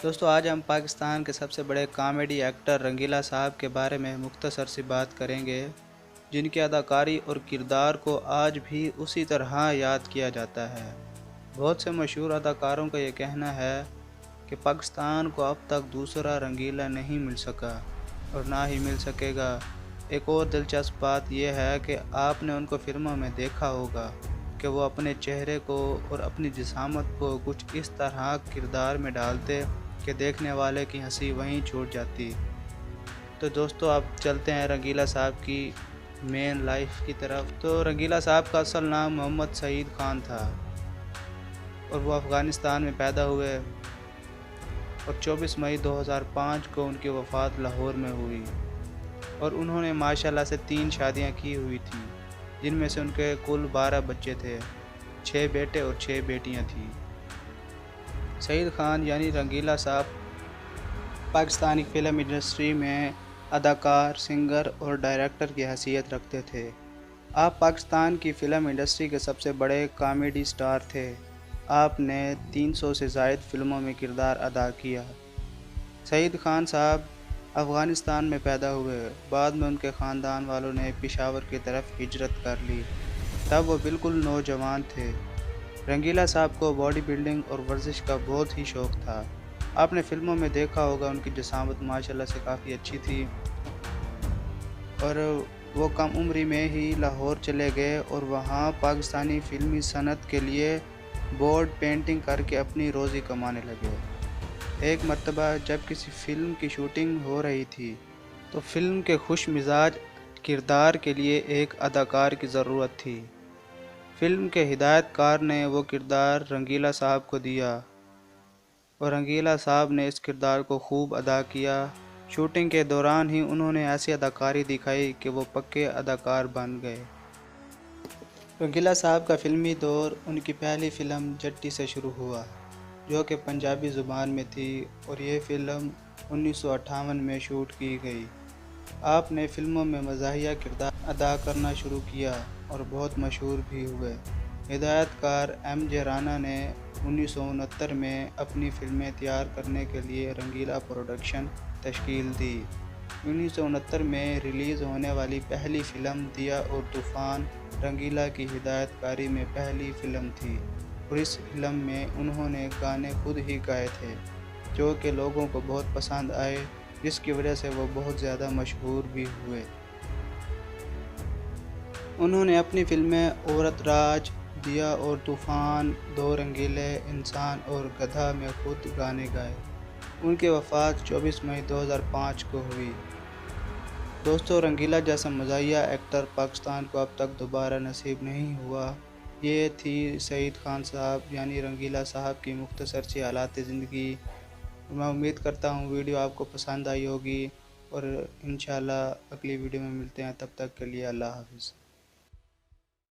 दोस्तों आज हम पाकिस्तान के सबसे बड़े कॉमेडी एक्टर रंगीला साहब के बारे में मुख्तसर सी बात करेंगे, जिनकी अदाकारी और किरदार को आज भी उसी तरह याद किया जाता है। बहुत से मशहूर अदाकारों का ये कहना है कि पाकिस्तान को अब तक दूसरा रंगीला नहीं मिल सका और ना ही मिल सकेगा। एक और दिलचस्प बात यह है कि आपने उनको फिल्मों में देखा होगा कि वो अपने चेहरे को और अपनी जिसामत को कुछ इस तरह किरदार में डालते कि देखने वाले की हंसी वहीं छूट जाती। तो दोस्तों अब चलते हैं रंगीला साहब की मेन लाइफ की तरफ। तो रंगीला साहब का असल नाम मोहम्मद सईद खान था और वो अफ़गानिस्तान में पैदा हुए और 24 मई 2005 को उनकी वफ़ात लाहौर में हुई। और उन्होंने माशाल्लाह से 3 शादियां की हुई थी, जिनमें से उनके कुल 12 बच्चे थे, 6 बेटे और 6 बेटियां थीं। सईद खान यानी रंगीला साहब पाकिस्तानी फ़िल्म इंडस्ट्री में अदाकार, सिंगर और डायरेक्टर की हैसियत रखते थे। आप पाकिस्तान की फ़िल्म इंडस्ट्री के सबसे बड़े कॉमेडी स्टार थे। आपने 300 से ज़ायद फ़िल्मों में किरदार अदा किया। सईद खान साहब अफ़गानिस्तान में पैदा हुए, बाद में उनके ख़ानदान वालों ने पेशावर की तरफ हिजरत कर ली। तब वो बिल्कुल नौजवान थे। रंगीला साहब को बॉडी बिल्डिंग और वर्जिश का बहुत ही शौक़ था। आपने फ़िल्मों में देखा होगा उनकी जिसामत माशाल्लाह से काफ़ी अच्छी थी और वो कम उम्री में ही लाहौर चले गए और वहाँ पाकिस्तानी फ़िल्मी सनत के लिए बोर्ड पेंटिंग करके अपनी रोज़ी कमाने लगे। एक मर्तबा जब किसी फ़िल्म की शूटिंग हो रही थी तो फ़िल्म के खुश मिजाज किरदार के लिए एक अदाकार की ज़रूरत थी। फ़िल्म के हिदायतकार ने वो किरदार रंगीला साहब को दिया और रंगीला साहब ने इस किरदार को खूब अदा किया। शूटिंग के दौरान ही उन्होंने ऐसी अदाकारी दिखाई कि वो पक्के अदाकार बन गए। रंगीला साहब का फ़िल्मी दौर उनकी पहली फ़िल्म जट्टी से शुरू हुआ, जो कि पंजाबी ज़ुबान में थी और ये फ़िल्म 1958 में शूट की गई। आपने फ़िल्मों में मज़ाहिया किरदार अदा करना शुरू किया और बहुत मशहूर भी हुए। हिदायतकार M.J. राना ने 1969 में अपनी फ़िल्में तैयार करने के लिए रंगीला प्रोडक्शन तश्कील दी। 1969 में रिलीज़ होने वाली पहली फ़िल्म दिया और तूफ़ान रंगीला की हिदायतकारी में पहली फ़िल्म थी और इस फ़िल्म में उन्होंने गाने खुद ही गाए थे, जो कि लोगों को बहुत पसंद आए, जिसकी वजह से वो बहुत ज़्यादा मशहूर भी हुए। उन्होंने अपनी फ़िल्में औरत राज, दिया और तूफ़ान, दो रंगीले इंसान और गधा में खुद गाने गाए। उनकी वफ़ात 24 मई 2005 को हुई। दोस्तों रंगीला जैसा मज़ाहिया एक्टर पाकिस्तान को अब तक दोबारा नसीब नहीं हुआ। ये थी सईद खान साहब यानी रंगीला साहब की मुख्तसर सी हालात ज़िंदगी। मैं उम्मीद करता हूँ वीडियो आपको पसंद आई होगी और इंशाल्लाह अगली वीडियो में मिलते हैं। तब तक के लिए अल्लाह हाफ़िज़।